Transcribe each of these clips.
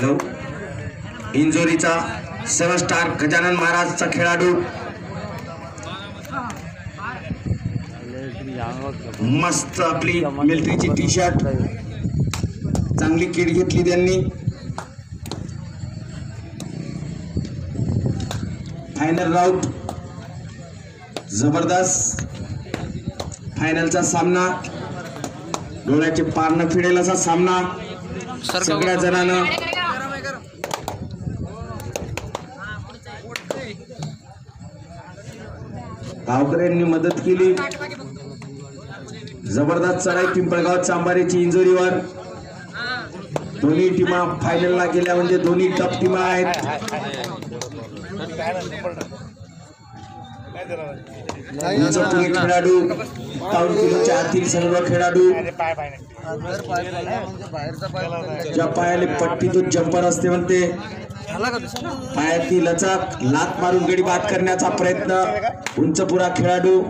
Hello इंजोरीचा 7 star Gajanan महाराजचा खेळाडू मस्त आपली मिलिटरीची टी शर्ट चांगली किट घेतली त्यांनी. फायनल राऊंड जबरदस्त फायनलचा सामना डोळ्याचे पार न फिरेल असा सामना सगळ्या जणांना गावकऱ्यांनी मदत केली. जबरदस्त चढाई पिंपळगाव चांबारेची इंजोरीवर. दोन्ही टीमा फायनलला गेल्या म्हणजे दोन्ही टॉप टीमा आहेत. खेळाडू 51 किलोच्या आतील सर्व खेळाडू ज्या पायाले पट्टी तो जंपर असते म्हणते पायाची लचक लात मारून गडी बाद करण्याचा प्रयत्न उंचपुरा खेळाडू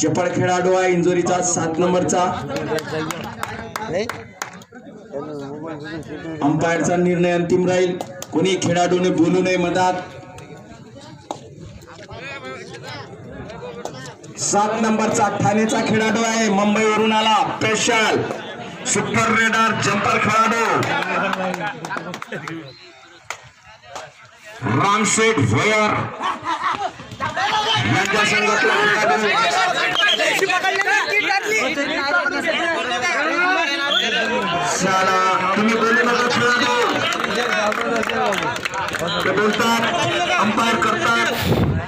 चपळ खेळाडू आहे इंजोरीचा 7 नंबरचा. अंपायरचा निर्णय अंतिम राहील. कोणी खेळाडूने बोलू नये मधात. 7 नंबरचा ठाणेचा खेळाडू आहे मुंबईवरून आला स्पेशल सुपर रेडर जंपर खेळाडू रामशेठ भोयर यांच्या संघातला खेळाडू. तुम्ही बोलू नका खेळाडू ते बोलतात अंपायर करतात.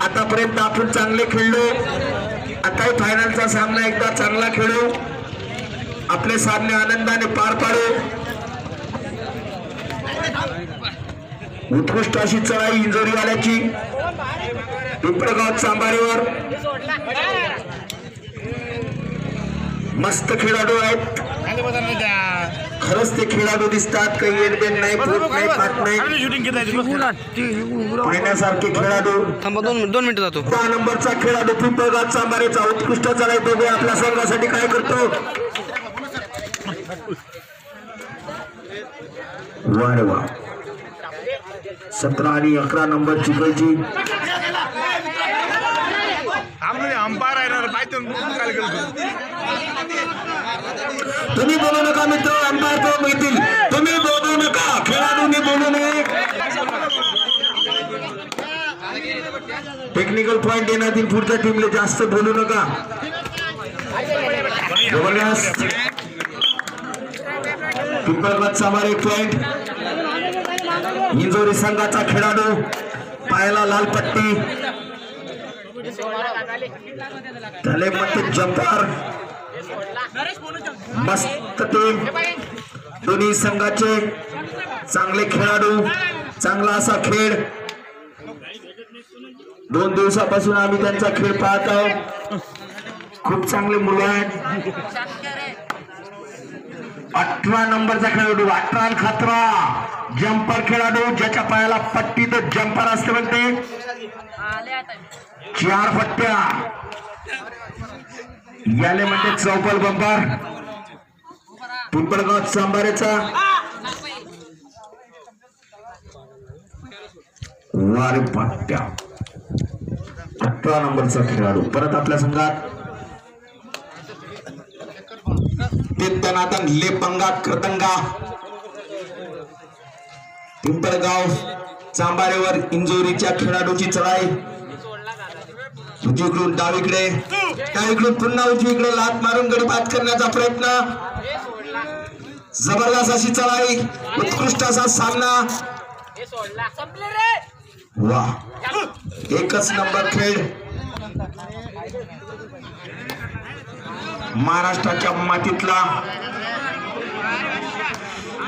आतापर्यंत आपण चांगले खेळलो. आताही फायनलचा सामना एकदा चांगला खेळू. आपले सामने आनंदाने पार पाडू. उत्कृष्ट अशी चढाई इंजोरीवाल्याची पिंपळगाव चांबारीवर. मस्त खेळाडू आहेत. खरंच ते खेळाडू दिसतात. काही एडबेन नाही फूट नाही पाठ नाही पाहण्यासारखे खेळाडू. 2 मिनिटं जातो. 10 नंबरचा खेळाडू पिंपळगाव चांबारेचा उत्कृष्ट चढाई बघूया आपल्या संघासाठी काय करतो. वा वा 17 आणि 11 नंबर चुकायची. तुम्ही बोलू नका मित्र. अंपायर तो मिळतील. तुम्ही बोलू नका. खेळाडूंनी बोलू नये. टेक्निकल पॉइंट देण्यात येईल. पुढच्या टीमला जास्त बोलू नका. जबरदस्त पिंपळगाव चांबारे पॉइंट. इंजोरी संघाचा खेळाडू पायाला लाल पट्टी त्याले मत जंपर. मस्त टीम दोन्ही संघाचे चांगले खेळाडू चांगला असा खेळ. 2 दिवसापासून आम्ही त्यांचा खेळ पाहत आहोत. खूप चांगले मुलं आहेत. 18 नंबरचा खेळाडू 18 खतरा जंपर खेळाडू ज्याच्या पायाला पट्टी तर जंपर असते म्हणते. 4 पट्ट्या याले म्हणजे चौपल बंपर. पिंपळगाव चांबारेचा वारे पट्ट्या 18 नंबरचा खेळाडू परत आपल्या संघात. लेपंगा कृतंगा पिंपळगाव चांबारेवर इंजोरीच्या खेळाडूची चढाई. उजवीकडून डावीकडे डावीकडून पुन्हा उजवीकडे लात मारून गडी बाद करण्याचा प्रयत्न. जबरदस्त अशी चढाई उत्कृष्ट असा सामना. वा एकच नंबर खेळ. महाराष्ट्राच्या मातीतला.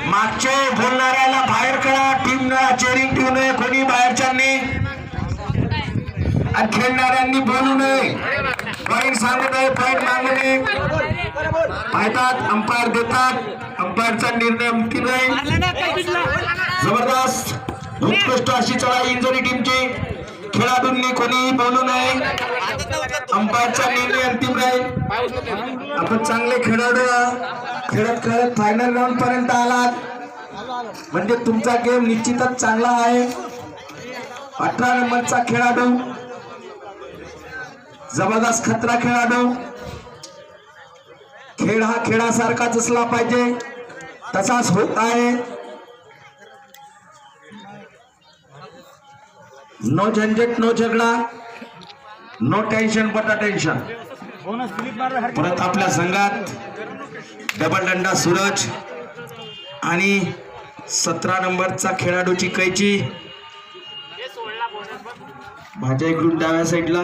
मागचे बोलणाऱ्याला बाहेर करा. टीमला चेरिंग ठेवू नये कोणी बाहेरच्यांनी. आणि खेळणाऱ्यांनी बोलू नये. पॉईंट सांगू नये पॉईंट मागू नये. पाहतात अंपायर देतात. अंपायरचा निर्णय अंतिम राहील. जबरदस्त उत्कृष्ट अशी चढाई इंजोरी टीमची. खेळाडूंनी कोणीही बोलू नये. अंपायरचा निर्णय अंतिम राहील. आपण चांगले खेळाडू खेळत खेळत फायनल राऊंड पर्यंत आलात म्हणजे तुमचा गेम निश्चितच चांगला आहे. 18 नंबरचा खेळाडू जबरदस्त खतरा खेळाडू. खेळ हा खेळासारखाच असला पाहिजे, तसाच होत आहे. नो झंझट, नो झगडा, नो टेन्शन बट अटेन्शन. परत आपल्या संघात डबल डंडा सूरज आणि 17 नंबरचा खेळाडूची कैची. भाज्या इकडून डाव्या साईडला.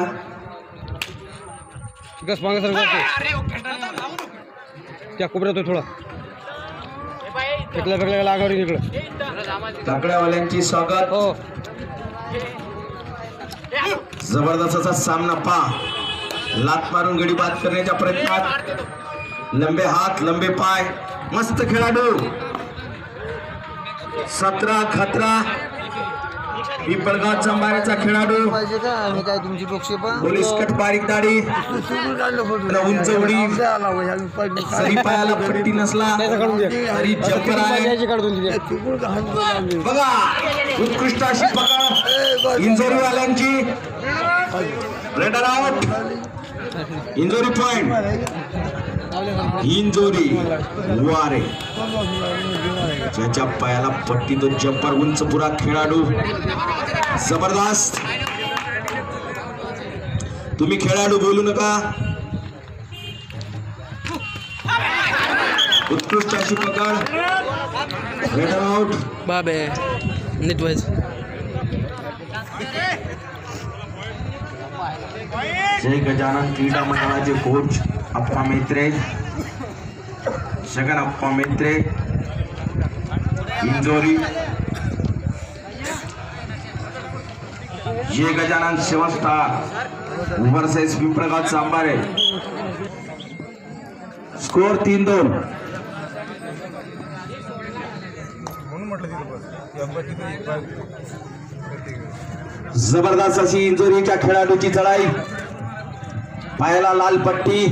त्या कोपऱ्यात थोडा लाकड्यावाल्यांची स्वागत. हो जबरदस्त असा सामना पा. लात मारून गडी बाद करण्याच्या प्रयत्नात. लंबे हात, लंबे पाय, मस्त खेळाडू. 17 खतरा पिंपळगाव चंबाऱ्याचा खेळाडू. पाहिजे का आणि काय तुमची बक्षे पण पोलीस कट, बारीक दाढी, उंच उडी, सरी पायाला पट्टी नसला तरी जंपर आहे. बघा उत्कृष्ट अशी पकड इंजुरीवाल्यांची. Raider out. Injury point. Injury वारे. ज्याच्या पायाला पट्टी तो जंपर, उंच पुरा खेळाडू. जबरदस्त. तुम्ही खेळाडू बोलू नका. उत्कृष्ट अशी पकड. Raider out. बाबे नीट व्हायच. जय गजानन क्रीडा मंडळाचे कोच अप्पा मेत्रे, जगन अप्पा मेत्रे. इंजोरी जय गजानन सेवन स्टार वर्सेस पिंपळगाव चांबारे. स्कोर 3-2. जबरदस्त अशी इंजुरीच्या खेळाडूची चढाई. पायाला लाल पट्टी,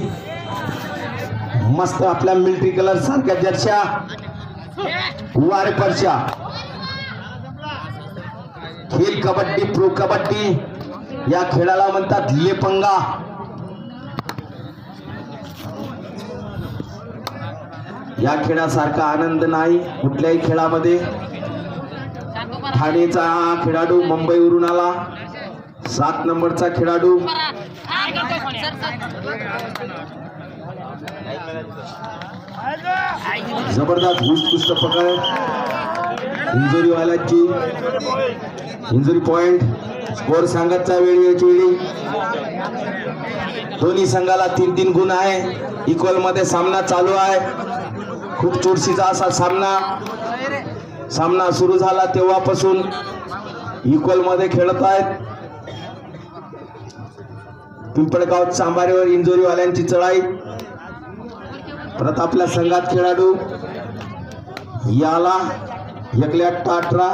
मस्त आपल्या मिलिटरी कलर सारख्या जर्शा, वारे परशा. खेळ कबड्डी, प्रो कबड्डी या खेळाला म्हणतात लेपंगा. या खेळासारखा आनंद नाही कुठल्याही खेळामध्ये. ठाणेचा हा खेळाडू मुंबईवरून आला. 7 नंबरचा खेळाडू. जबरदस्त उत्कृष्ट पकड इंजुरीवाल्याची. Injury point. स्कोर सांगतचा वेळी याची वेळी. दोन्ही संघाला 3-3 गुण आहे. इक्वल मध्ये सामना चालू आहे. खूप चुरशीचा असा सामना. सामना सुरू झाला तेव्हापासून इक्वल मध्ये खेळत आहेत. पिंपळगाव चांबारेवर इंजुरीवाल्यांची चढाई. परत आपल्या संघात खेळाडू याला 1-18.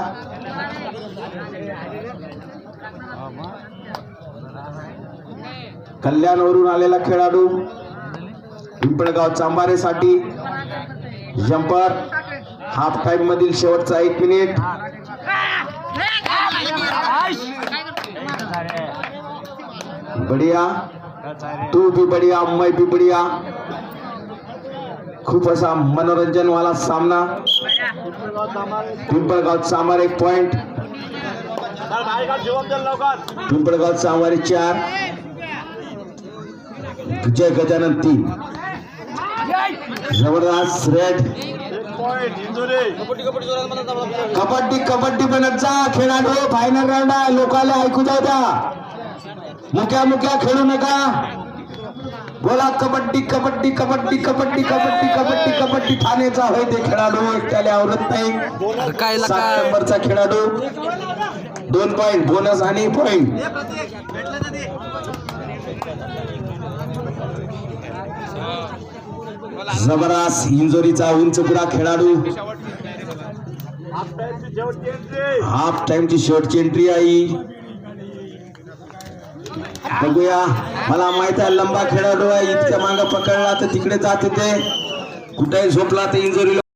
कल्याणवरून आलेला खेळाडू पिंपळगाव चांबारेसाठी. जंपर. हाफ टाइम मधील शेवटचा 1 मिनिट. बढिया. तू भी बढिया, मैं भी बढिया. खूप असा मनोरंजन वाला सामना. पिंपळगाव चांबारे 1 पॉइंट. पिंपळगाव चांबारे 4, जय गजानन 3. जबरदस्त रेड. कबड्डी कबड्डी बनत जा खेळाडू. फायनल राऊंड आहे. लोकांना ऐकू जाऊ द्या. मुक्या मुक्या खेळू नका. बोला कबड्डी कबड्डी कबड्डी कबड्डी कबड्डी कबड्डी कबड्डी. ठाण्याचा होय ते खेळाडू, त्याला आवडत नाही. 7 नंबरचा खेळाडू 2 पॉइंट बोनस आणि पॉइंट. जबरदस्त इंजुरीचा उंच पुरा खेळाडू. हाफ टाइमची शेवटची एंट्री आहे. बघूया. मला माहित आहे लंबा खेळाडू आहे. इतक्या मागे पकडला तर तिकडे जात होते. कुठेही झोपला तर इंजुरी